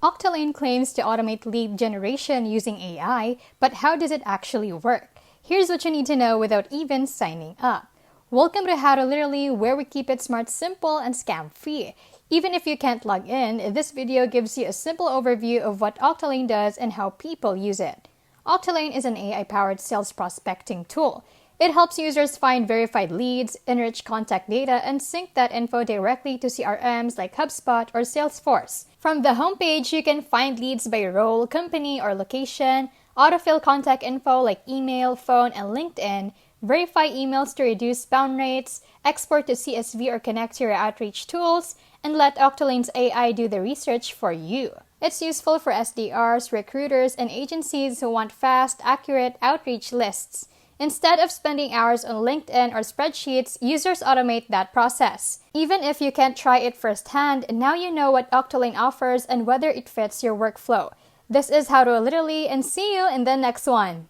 Octolane claims to automate lead generation using AI, but how does it actually work? Here's what you need to know without even signing up. Welcome to How to Literally, where we keep it smart, simple, and scam-free. Even if you can't log in, this video gives you a simple overview of what Octolane does and how people use it. Octolane is an AI-powered sales prospecting tool. It helps users find verified leads, enrich contact data, and sync that info directly to CRMs like HubSpot or Salesforce. From the homepage, you can find leads by role, company, or location, autofill contact info like email, phone, and LinkedIn, verify emails to reduce bounce rates, export to CSV or connect to your outreach tools, and let Octolane's AI do the research for you. It's useful for SDRs, recruiters, and agencies who want fast, accurate outreach lists. Instead of spending hours on LinkedIn or spreadsheets, users automate that process. Even if you can't try it firsthand, now you know what Octolane offers and whether it fits your workflow. This is How to Literally, and see you in the next one.